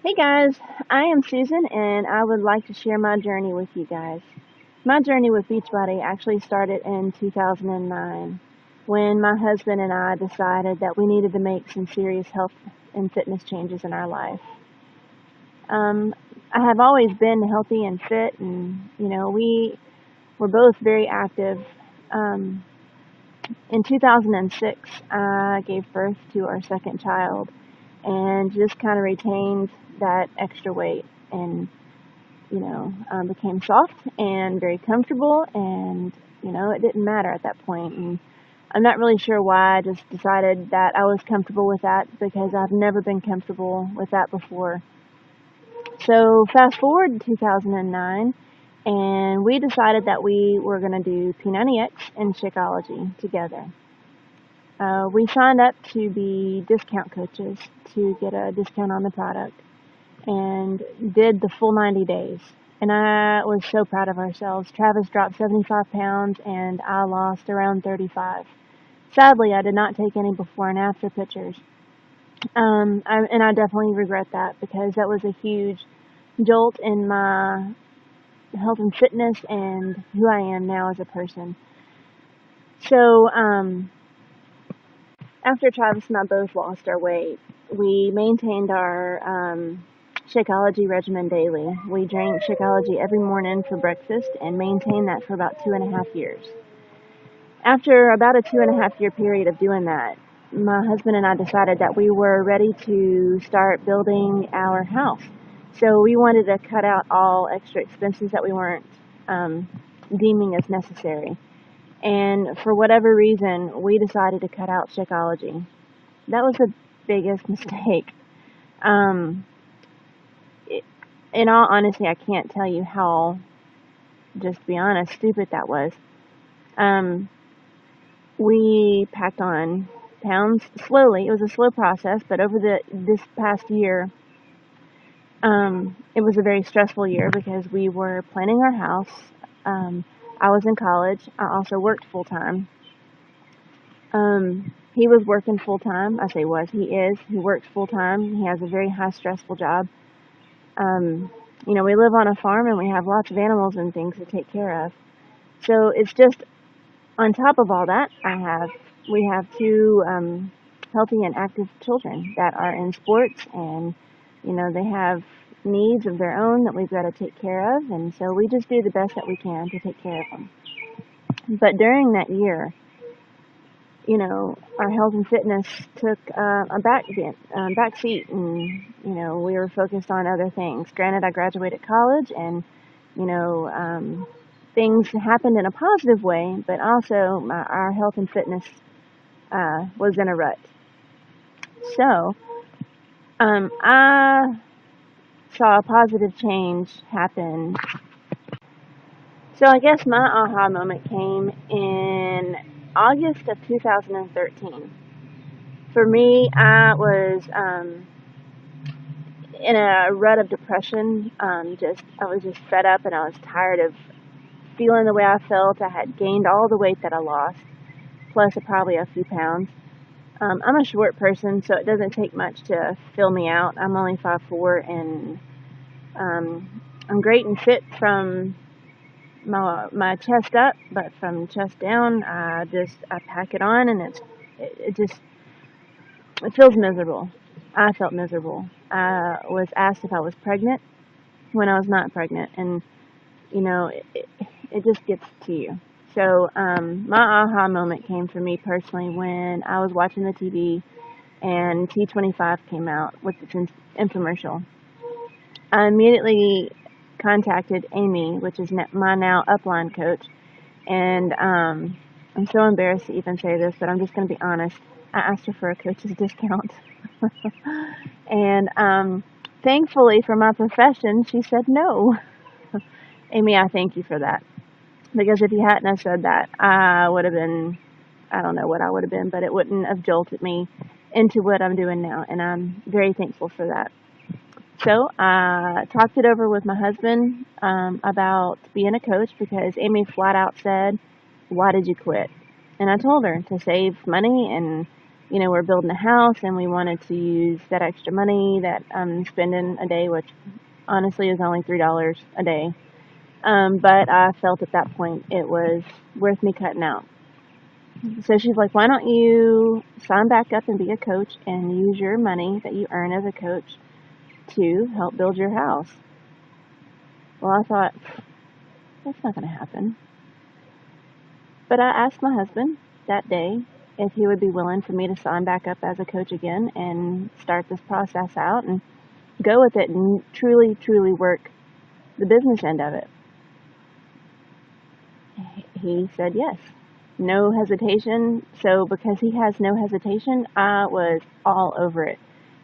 Hey guys, I am Susan and I would like to share my journey with you guys. My journey with Beachbody actually started in 2009 when my husband and I decided that we needed to make some serious health and fitness changes in our life. Um, I have always been healthy and fit, and we were both very active. Um, in 2006, I gave birth to our second child and just kind of retained that extra weight and became soft and very comfortable, and it didn't matter at that point. And I'm not really sure why. I just decided that I was comfortable with that because I've never been comfortable with that before. So fast forward to 2009, and we decided that we were going to do P90X and Shakeology together. We signed up to be discount coaches to get a discount on the product and did the full 90 days. And I was so proud of ourselves. Travis dropped 75 pounds and I lost around 35. Sadly, I did not take any before and after pictures. And I definitely regret that because that was a huge jolt in my health and fitness and who I am now as a person. So, after Travis and I both lost our weight, we maintained our Shakeology regimen daily. We drank Shakeology every morning for breakfast and maintained that for about 2.5 years. After about a 2.5 year period of doing that, my husband and I decided that we were ready to start building our house. So we wanted to cut out all extra expenses that we weren't deeming as necessary. And for whatever reason, we decided to cut out Shakeology. That was the biggest mistake. Um, in all honesty, I can't tell you how, just to be honest, stupid that was. Um, we packed on pounds slowly. It was a slow process, but over this past year, it was a very stressful year because we were planning our house. I was in college. I also worked full time. He was working full time. I say was. He is. He works full time. He has a very high stressful job. We live on a farm and we have lots of animals and things to take care of. So it's just on top of all that, we have two healthy and active children that are in sports, and they have needs of their own that we've got to take care of, and so we just do the best that we can to take care of them. But during that year, our health and fitness took a back seat, and we were focused on other things. Granted, I graduated college, and you know, things happened in a positive way, but also our health and fitness was in a rut. So I saw a positive change happen. So I guess my aha moment came in August of 2013. For me, I was in a rut of depression. I was just fed up, and I was tired of feeling the way I felt. I had gained all the weight that I lost, plus probably a few pounds. I'm a short person, so it doesn't take much to fill me out. I'm only 5'4", and I'm great and fit from my chest up, but from chest down, I pack it on, and it feels miserable. I felt miserable. I was asked if I was pregnant when I was not pregnant, and it just gets to you. So my aha moment came for me personally when I was watching the TV and T25 came out with its infomercial. I immediately contacted Amy, which is my now upline coach, and I'm so embarrassed to even say this, but I'm just going to be honest. I asked her for a coach's discount. And thankfully for my profession, she said no. Amy, I thank you for that. Because if you hadn't have said that, I would have been, I don't know what I would have been, but it wouldn't have jolted me into what I'm doing now. And I'm very thankful for that. So I talked it over with my husband about being a coach because Amy flat out said, "Why did you quit?" And I told her to save money and we're building a house and we wanted to use that extra money that I'm spending a day, which honestly is only $3 a day. But I felt at that point it was worth me cutting out. So she's like, why don't you sign back up and be a coach and use your money that you earn as a coach to help build your house? Well, I thought, that's not going to happen. But I asked my husband that day if he would be willing for me to sign back up as a coach again and start this process out and go with it and truly, truly work the business end of it. He said yes. No hesitation. So because he has no hesitation, I was all over it.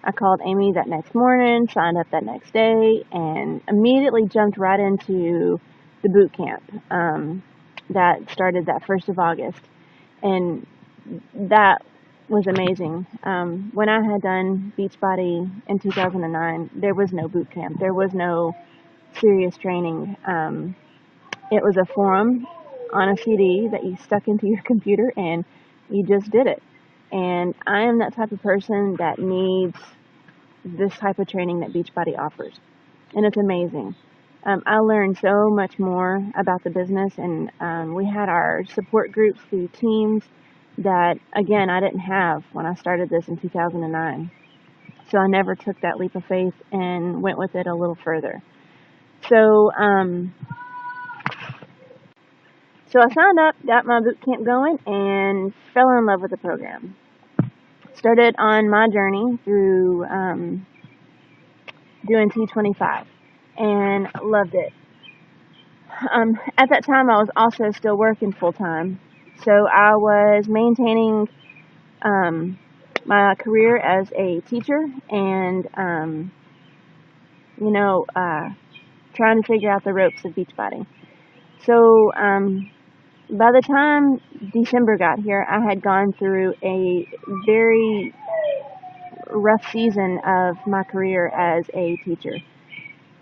I called Amy that next morning, signed up that next day, and immediately jumped right into the boot camp that started that 1st of August. And that was amazing. When I had done Beachbody in 2009, there was no boot camp. There was no serious training. It was a forum on a CD that you stuck into your computer and you just did it. And I am that type of person that needs this type of training that Beachbody offers. And it's amazing. I learned so much more about the business, and we had our support groups through teams that, again, I didn't have when I started this in 2009. So I never took that leap of faith and went with it a little further. So I signed up, got my boot camp going, and fell in love with the program. Started on my journey through doing T25 and loved it. At that time, I was also still working full time, so I was maintaining my career as a teacher and trying to figure out the ropes of Beachbody. So by the time December got here, I had gone through a very rough season of my career as a teacher.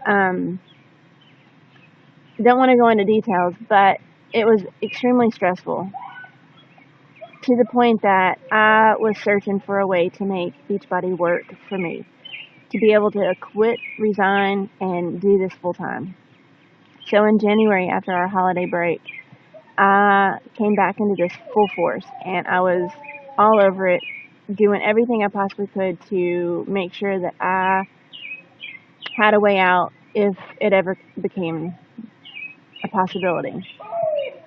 Don't want to go into details, but it was extremely stressful to the point that I was searching for a way to make Beachbody work for me, to be able to quit, resign, and do this full time. So in January, after our holiday break, I came back into this full force, and I was all over it, doing everything I possibly could to make sure that I had a way out if it ever became a possibility.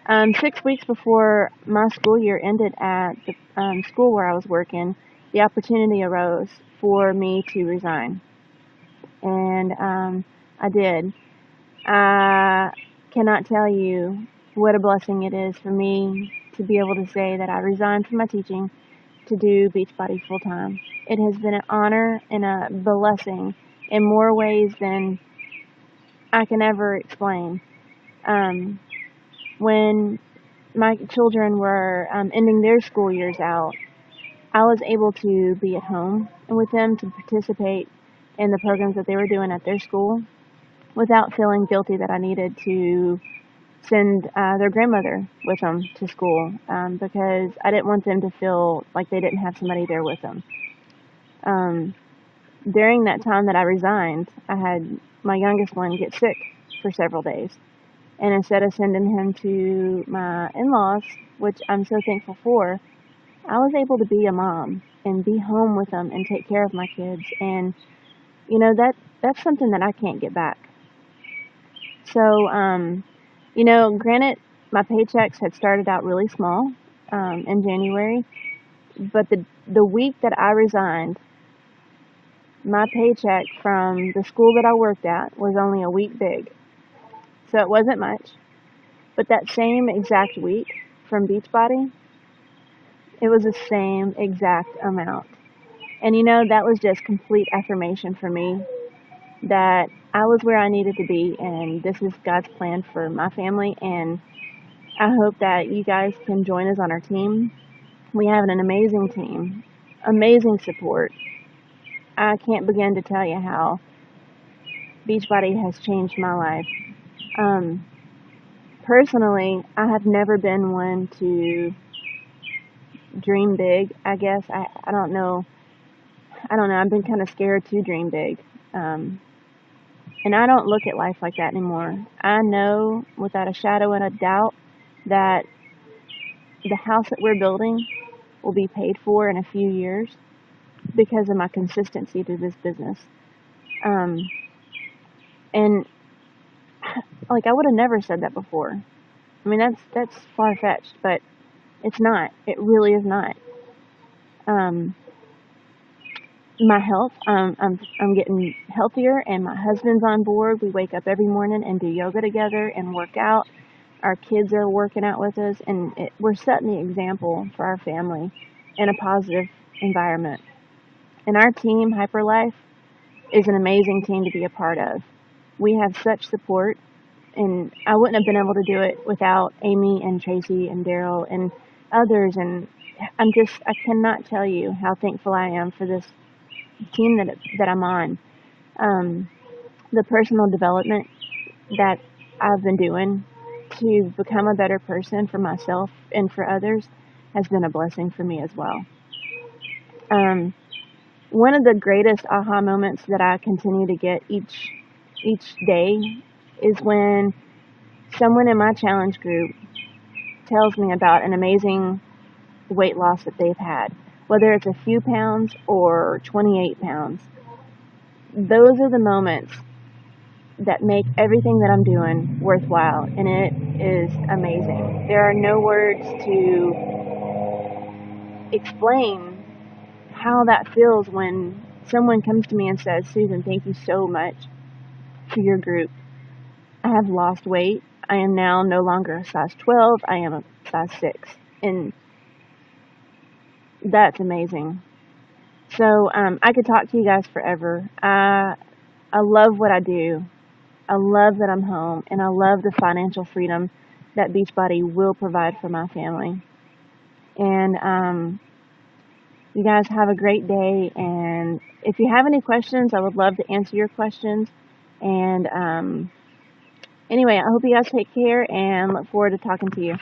6 weeks before my school year ended at the school where I was working, the opportunity arose for me to resign. And I did. I cannot tell you what a blessing it is for me to be able to say that I resigned from my teaching to do Beachbody full time. It has been an honor and a blessing in more ways than I can ever explain. When my children were ending their school years out, I was able to be at home and with them to participate in the programs that they were doing at their school without feeling guilty that I needed to send their grandmother with them to school because I didn't want them to feel like they didn't have somebody there with them. During that time that I resigned, I had my youngest one get sick for several days. And instead of sending him to my in-laws, which I'm so thankful for, I was able to be a mom and be home with them and take care of my kids. And, that's something that I can't get back. So, granted, my paychecks had started out really small in January, but the week that I resigned, my paycheck from the school that I worked at was only a week big. So it wasn't much. But that same exact week from Beachbody, it was the same exact amount. And that was just complete affirmation for me that I was where I needed to be, and this is God's plan for my family, and I hope that you guys can join us on our team. We have an amazing team, amazing support. I can't begin to tell you how Beachbody has changed my life. Personally, I have never been one to dream big, I guess. I don't know. I don't know. I've been kind of scared to dream big. Um, and I don't look at life like that anymore. I know without a shadow of a doubt that the house that we're building will be paid for in a few years because of my consistency to this business. Um, and like I would have never said that before. I mean that's far fetched, but it's not. It really is not. Um, my health, I'm getting healthier, and my husband's on board. We wake up every morning and do yoga together and work out. Our kids are working out with us, and we're setting the example for our family in a positive environment. And our team, Hyperlife, is an amazing team to be a part of. We have such support, and I wouldn't have been able to do it without Amy and Tracy and Daryl and others. And I cannot tell you how thankful I am for this team that I'm on. Um, the personal development that I've been doing to become a better person for myself and for others has been a blessing for me as well. One of the greatest aha moments that I continue to get each day is when someone in my challenge group tells me about an amazing weight loss that they've had, whether it's a few pounds or 28 pounds. Those are the moments that make everything that I'm doing worthwhile, and it is amazing. There are no words to explain how that feels when someone comes to me and says, "Susan, thank you so much for your group. I have lost weight. I am now no longer a size 12. I am a size 6." And that's amazing. So I could talk to you guys forever. I love what I do. I love that I'm home, and I love the financial freedom that Beachbody will provide for my family. And you guys have a great day. And if you have any questions, I would love to answer your questions. And anyway, I hope you guys take care and look forward to talking to you.